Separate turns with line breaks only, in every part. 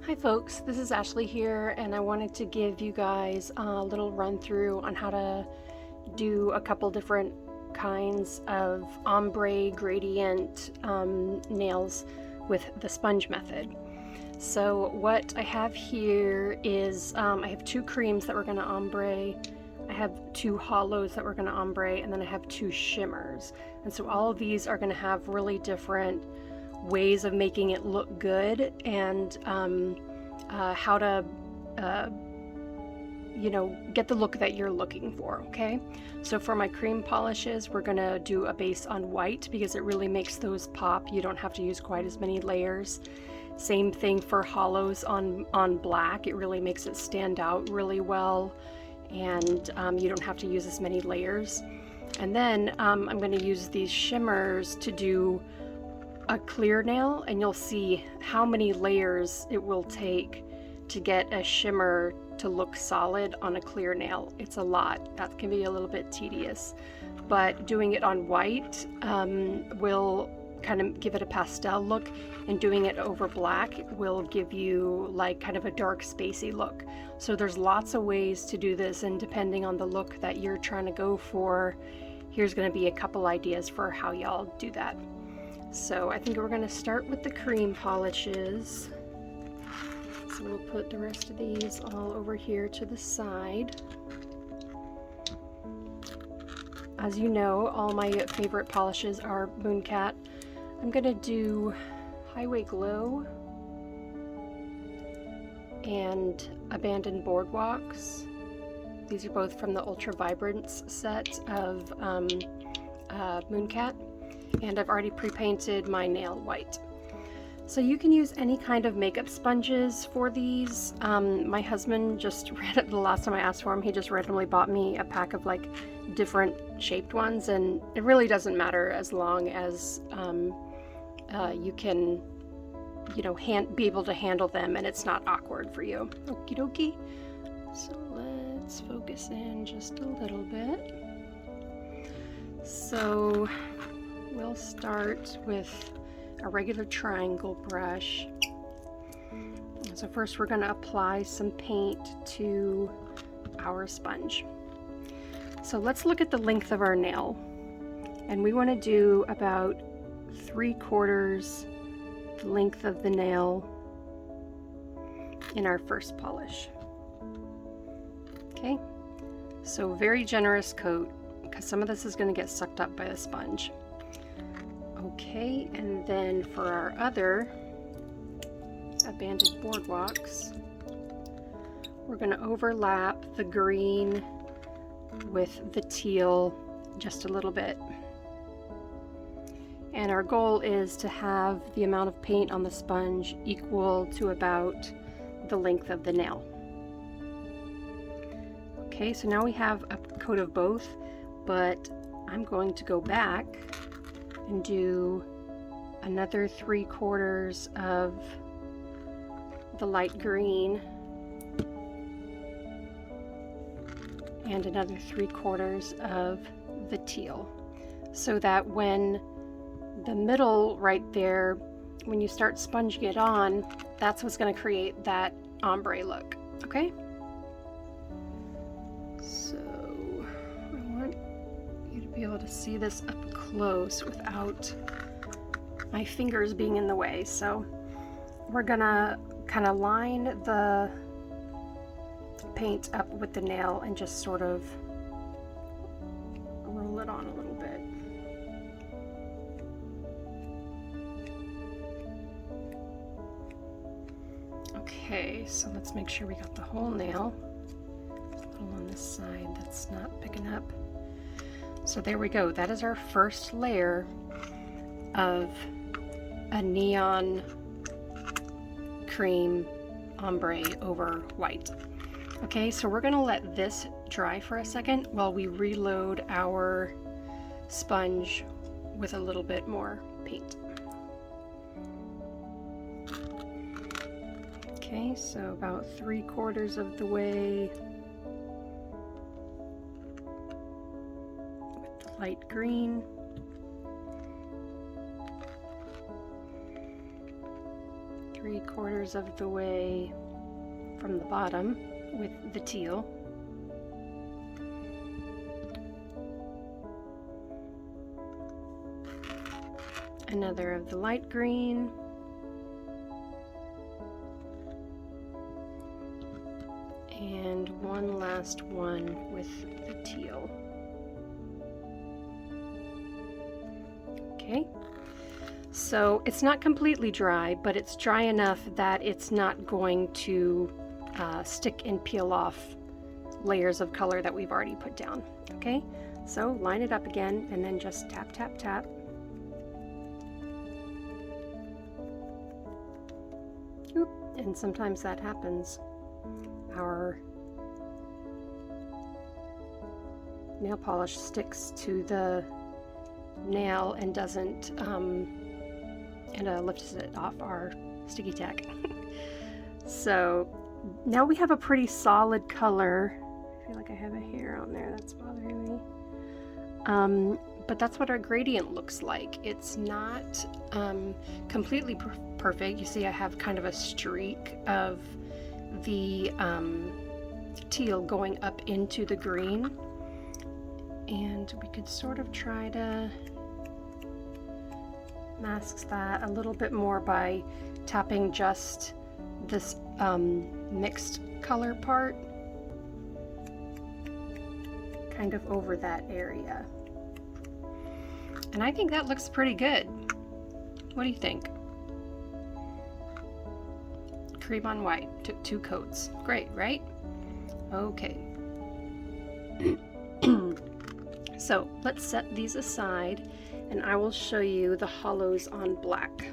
Hi folks, this is Ashley here, and I wanted to give you guys a little run through on how to do a couple different kinds of ombre gradient nails with the sponge method. So what I have here is I have two creams that we're going to ombre, I have two holos that we're going to ombre, and then I have two shimmers. And so all of these are going to have really different ways of making it look good, and how to get the look that you're looking for. Okay, so for my cream polishes, we're gonna do a base on white because it really makes those pop. You don't have to use quite as many layers. Same thing for holos on black. It really makes it stand out really well, and you don't have to use as many layers. And then I'm going to use these shimmers to do a clear nail, and you'll see how many layers it will take to get a shimmer to look solid on a clear nail. It's a lot. That can be a little bit tedious, but doing it on white will kind of give it a pastel look, and doing it over black will give you like kind of a dark spacey look. So there's lots of ways to do this, and depending on the look that you're trying to go for, here's going to be a couple ideas for how y'all do that. So I think we're going to start with the cream polishes. So we'll put the rest of these all over here to the side. As you know, all my favorite polishes are Mooncat. I'm going to do Highway Glow and Abandoned Boardwalks. These are both from the Ultra Vibrance set of Mooncat. And I've already pre-painted my nail white. So you can use any kind of makeup sponges for these. My husband just the last time I asked for him, he just randomly bought me a pack of like different shaped ones, and it really doesn't matter as long as you can, be able to handle them and it's not awkward for you. Okie dokie. So let's focus in just a little bit. So we'll start with a regular triangle brush. So first we're going to apply some paint to our sponge. So let's look at the length of our nail, and we want to do about 3/4 the length of the nail in our first polish. Okay, so very generous coat because some of this is going to get sucked up by the sponge. Okay, and then for our other Abandoned Boardwalks, we're going to overlap the green with the teal just a little bit. And our goal is to have the amount of paint on the sponge equal to about the length of the nail. Okay, so now we have a coat of both, but I'm going to go back and do another 3/4 of the light green and another 3/4 of the teal, so that when the middle right there, when you start sponging it on, that's what's going to create that ombre look. Okay, so I want you to be able to see this up close without my fingers being in the way. So we're gonna kind of line the paint up with the nail and just sort of roll it on a little bit. Okay, so let's make sure we got the whole nail. A little on this side that's not picking up. So there we go. That is our first layer of a neon cream ombre over white. Okay, so we're going to let this dry for a second while we reload our sponge with a little bit more paint. Okay, so about 3/4 of the way with the light green. 3/4 of the way from the bottom with the teal. Another of the light green. And one last one with the teal. Okay, so it's not completely dry, but it's dry enough that it's not going to stick and peel off layers of color that we've already put down. Okay, so line it up again and then just tap, tap, tap. Oop, and sometimes that happens. Our nail polish sticks to the nail and doesn't lifts it off our sticky tack. So now we have a pretty solid color. I feel like I have a hair on there that's bothering me, but that's what our gradient looks like. It's not completely perfect. You see I have kind of a streak of the teal going up into the green, and we could sort of try to mask that a little bit more by tapping just this mixed color part kind of over that area. And I think that looks pretty good. What do you think? Cream on white, took 2 coats. Great, right? Okay. So let's set these aside and I will show you the hollows on black.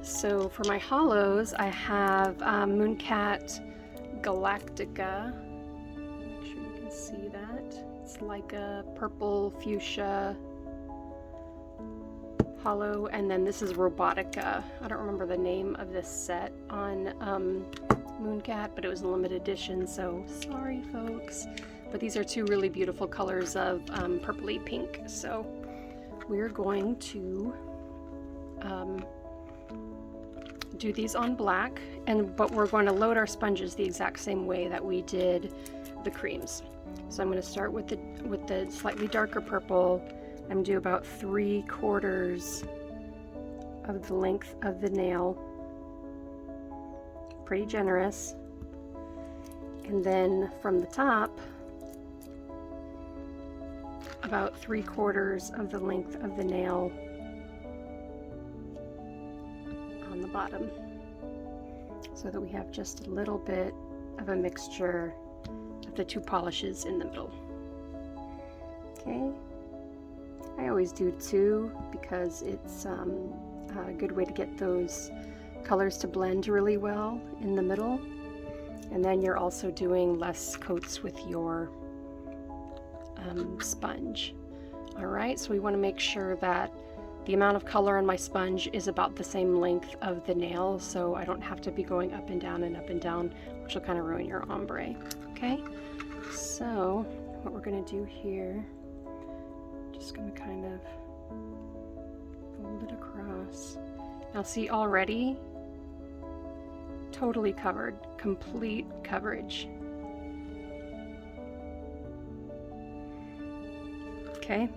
So for my hollows, I have Mooncat Galactica. Make sure you can see that. It's like a purple fuchsia hollow, and then this is Robotica. I don't remember the name of this set on Mooncat, but it was a limited edition, so sorry folks. But these are 2 really beautiful colors of purpley pink. So we're going to do these on black, but we're going to load our sponges the exact same way that we did the creams. So I'm going to start with the slightly darker purple. I'm going to do about 3/4 of the length of the nail. Pretty generous. And then from the top, about 3/4 of the length of the nail on the bottom, so that we have just a little bit of a mixture of the 2 polishes in the middle. Okay, I always do 2 because it's a good way to get those colors to blend really well in the middle, and then you're also doing less coats with your sponge. Alright, so we want to make sure that the amount of color on my sponge is about the same length of the nail, so I don't have to be going up and down, which will kind of ruin your ombre. Okay, so what we're going to do here, just going to kind of fold it across. Now see, already totally covered, complete coverage. Okay,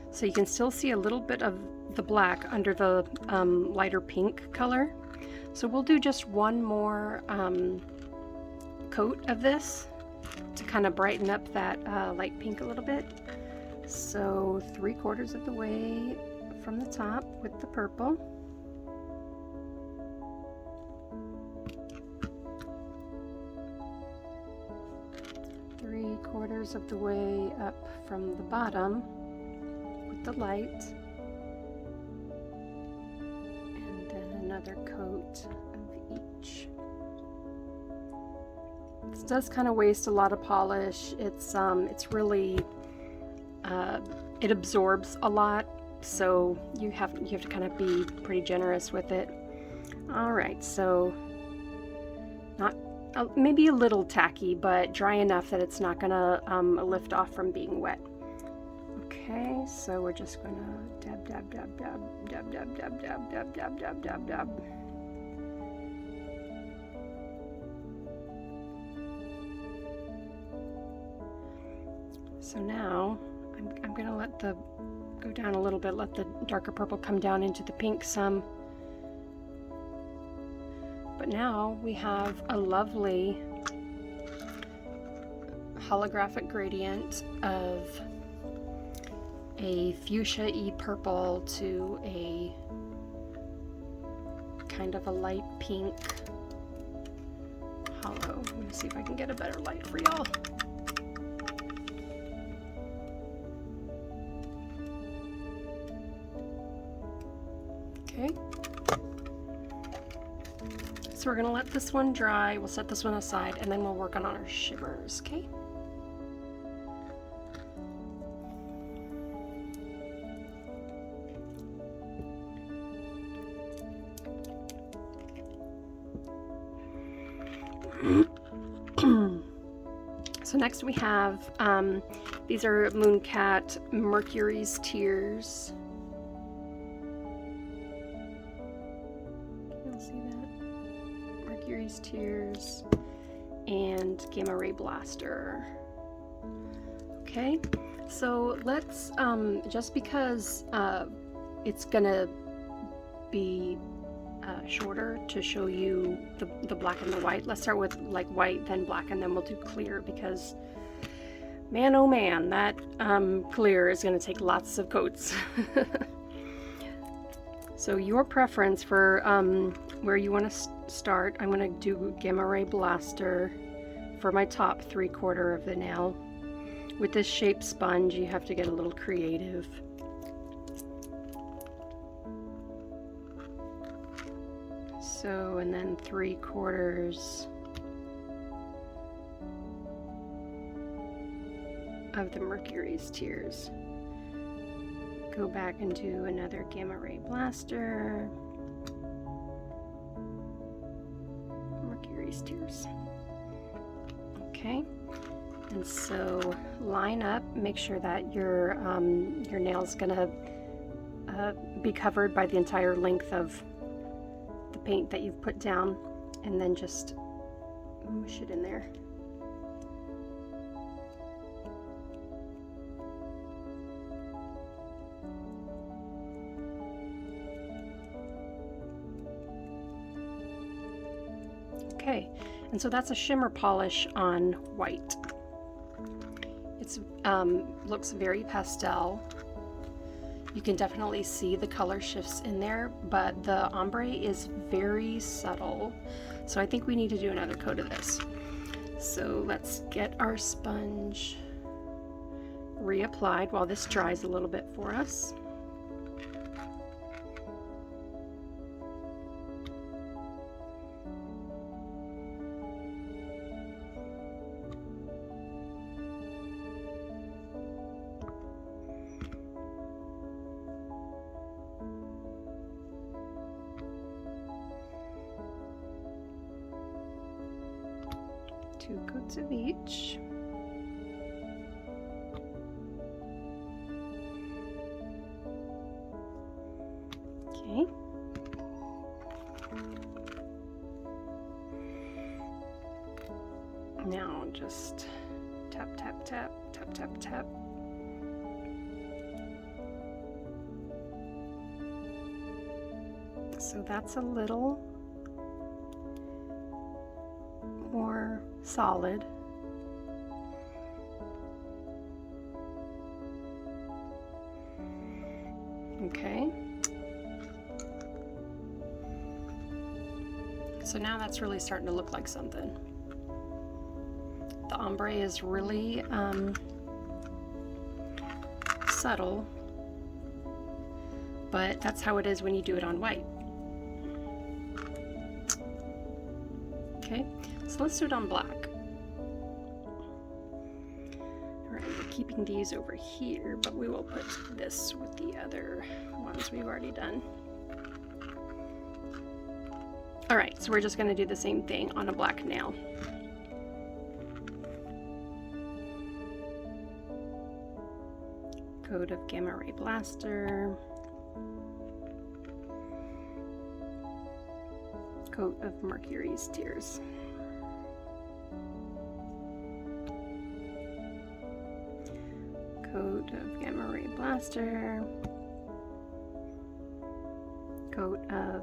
so you can still see a little bit of the black under the lighter pink color. So we'll do just one more coat of this to kind of brighten up that light pink a little bit. So 3/4 of the way from the top with the purple. Three-quarters of the way up from the bottom with the light, and then another coat of each. This does kind of waste a lot of polish. It's really it absorbs a lot, so you have to kind of be pretty generous with it. All right, so not maybe a little tacky, but dry enough that it's not gonna lift off from being wet. Okay, so we're just gonna dab, dab, dab, dab, dab, dab, dab, dab, dab, dab, dab, dab, dab. So now I'm gonna let the go down a little bit, let the darker purple come down into the pink some. But now we have a lovely holographic gradient of a fuchsia-y purple to a kind of a light pink hollow. Let me see if I can get a better light for y'all. Okay. So we're gonna let this one dry, we'll set this one aside, and then we'll work on our shimmers, okay? So next we have, these are Mooncat Mercury's Tears. Can you see that? Mercury's Tears and Gamma Ray Blaster. Okay, so let's, just because it's gonna be shorter to show you the black and the white. Let's start with like white, then black, and then we'll do clear, because man, oh man, that clear is going to take lots of coats. So your preference for where you want to start, I'm going to do Gamma Ray Blaster for my top 3/4 of the nail. With this shaped sponge, you have to get a little creative. So, and then 3/4 of the Mercury's Tears. Go back and do another Gamma Ray Blaster. Mercury's Tears. Okay, and so line up, make sure that your nail's gonna be covered by the entire length of paint that you've put down, and then just mush it in there. Okay, and so that's a shimmer polish on white. It's looks very pastel. You can definitely see the color shifts in there, but the ombre is very subtle. So I think we need to do another coat of this. So let's get our sponge reapplied while this dries a little bit for us. Two coats of each. Okay. Now just tap, tap, tap, tap, tap, tap. So that's a little more solid. Okay. So now that's really starting to look like something. The ombre is really subtle, but that's how it is when you do it on white. Okay, so let's do it on black. Alright, we're keeping these over here, but we will put this with the other ones we've already done. Alright, so we're just going to do the same thing on a black nail. Coat of Gamma Ray Blaster. Coat of Mercury's Tears. Coat of Gamma Ray Blaster. Coat of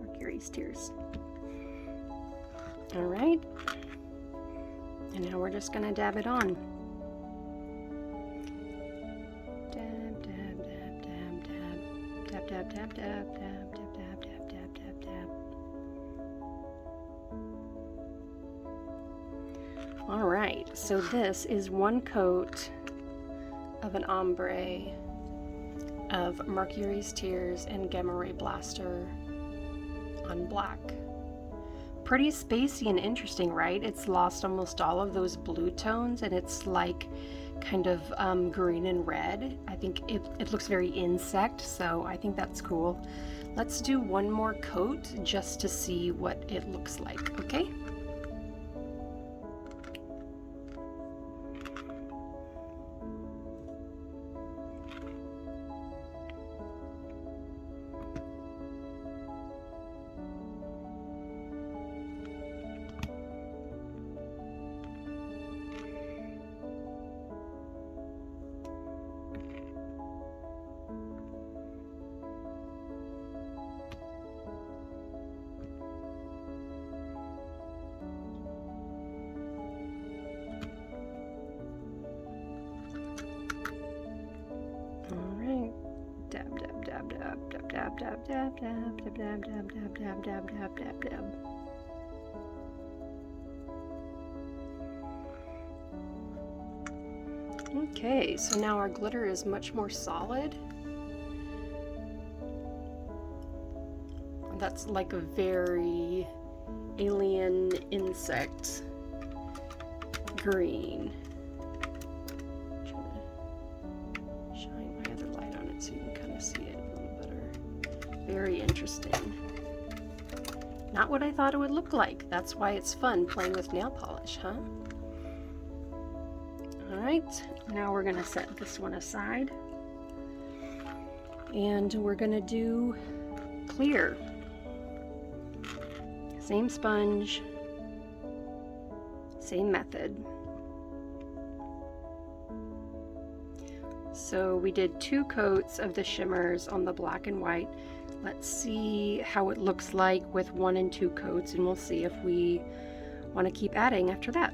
Mercury's Tears. All right. And now we're just gonna dab it on. Dab, dab, dab, dab, dab. Dab, dab, dab, dab, dab, dab, dab, dab, dab, dab, dab. All right, so this is one coat of an ombre of Mercury's Tears and Gamma Ray Blaster on black. Pretty spacey and interesting, right? It's lost almost all of those blue tones and it's like kind of green and red. I think it looks very insect, so I think that's cool. Let's do one more coat just to see what it looks like, okay? Dab, dab, dab, dab, dab, dab, dab, dab, dab, dab, dab, dab, dab, dab, dab, dab, dab, dab. Okay, so now our glitter is much more solid. That's like a very alien insect green. So you can kind of see it a little better. Very interesting. Not what I thought it would look like. That's why it's fun playing with nail polish, huh? Alright, now we're going to set this one aside. And we're going to do clear. Same sponge, same method. So we did 2 coats of the shimmers on the black and white. Let's see how it looks like with 1 and 2 coats, and we'll see if we want to keep adding after that.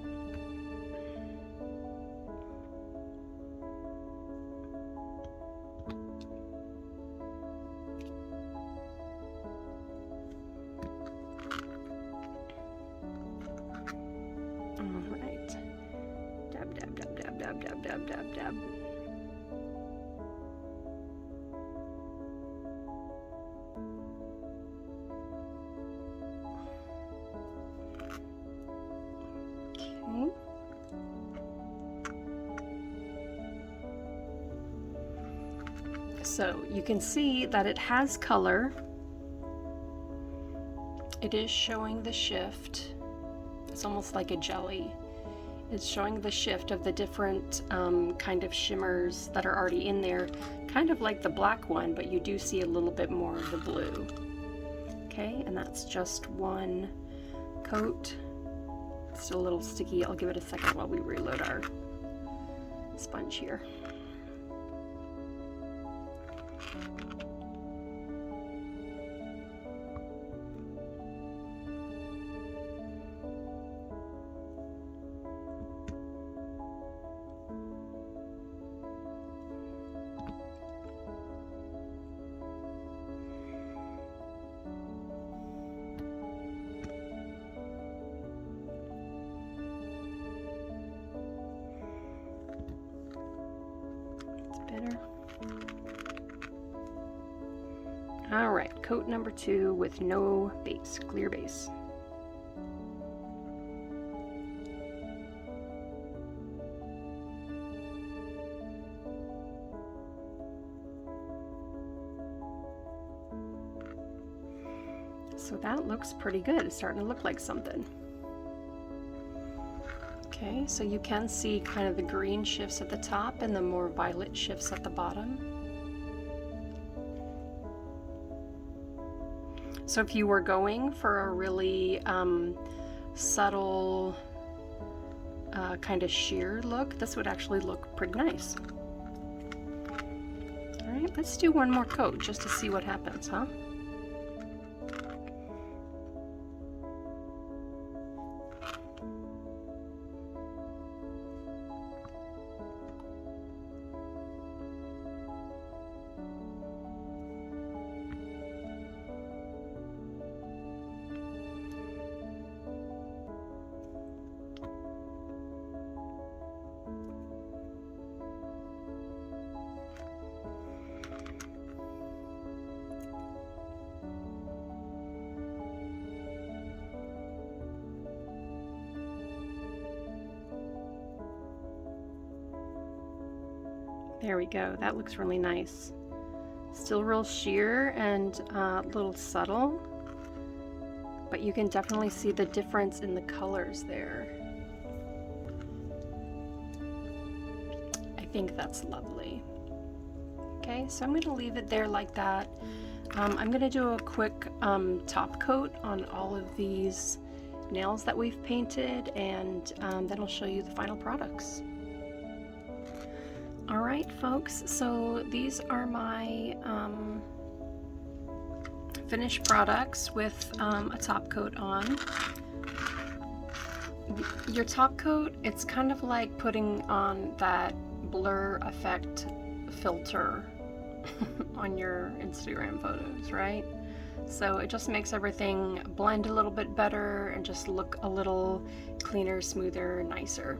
All right. Dab, dab, dab, dab, dab, dab, dab, dab, dab. So you can see that it has color. It is showing the shift. It's almost like a jelly. It's showing the shift of the different kind of shimmers that are already in there, kind of like the black one, but you do see a little bit more of the blue. Okay, and that's just 1 coat. It's still a little sticky. I'll give it a second while we reload our sponge here. Better. All right, coat number 2 with no base, clear base. So that looks pretty good. It's starting to look like something. Okay, so you can see kind of the green shifts at the top and the more violet shifts at the bottom. So if you were going for a really subtle kind of sheer look, this would actually look pretty nice. All right, let's do one more coat just to see what happens, huh? There we go, that looks really nice. Still real sheer and a little subtle, but you can definitely see the difference in the colors there. I think that's lovely. Okay, so I'm going to leave it there like that. I'm going to do a quick top coat on all of these nails that we've painted, and then I'll show you the final products. Alright folks, so these are my finished products with a top coat on. Your top coat, it's kind of like putting on that blur effect filter on your Instagram photos, right? So it just makes everything blend a little bit better and just look a little cleaner, smoother, nicer.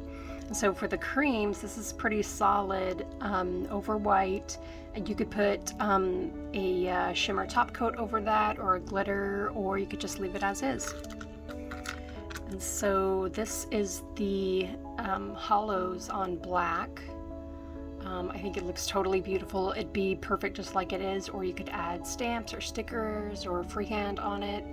So for the creams, this is pretty solid over white, and you could put a shimmer top coat over that, or a glitter, or you could just leave it as is. And so this is the holos on black. I think it looks totally beautiful. It'd be perfect just like it is, or you could add stamps or stickers or freehand on it.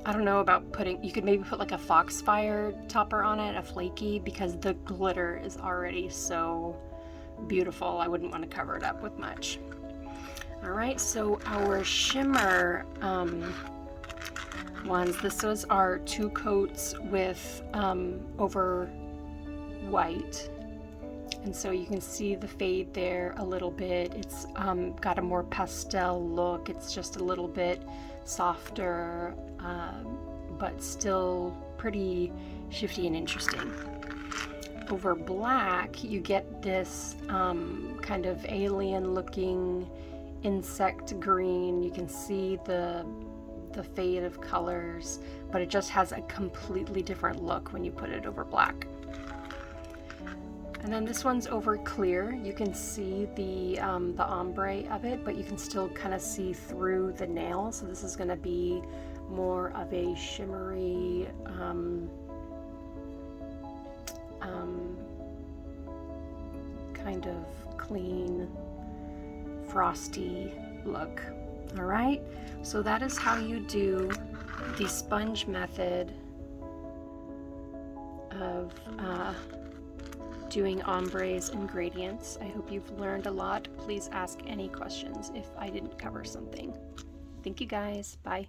I don't know about you could maybe put like a foxfire topper on it, a flaky, because the glitter is already so beautiful. I wouldn't want to cover it up with much. All right, so our shimmer ones, this was our 2 coats with over white. And so you can see the fade there a little bit. It's got a more pastel look. It's just a little bit softer, but still pretty shifty and interesting. Over black, you get this kind of alien looking insect green. You can see the fade of colors, but it just has a completely different look when you put it over black. And then this one's over clear. You can see the ombre of it, but you can still kind of see through the nail. So this is going to be more of a shimmery, kind of clean, frosty look. All right, so that is how you do the sponge method of doing ombres and gradients. I hope you've learned a lot. Please ask any questions if I didn't cover something. Thank you guys. Bye.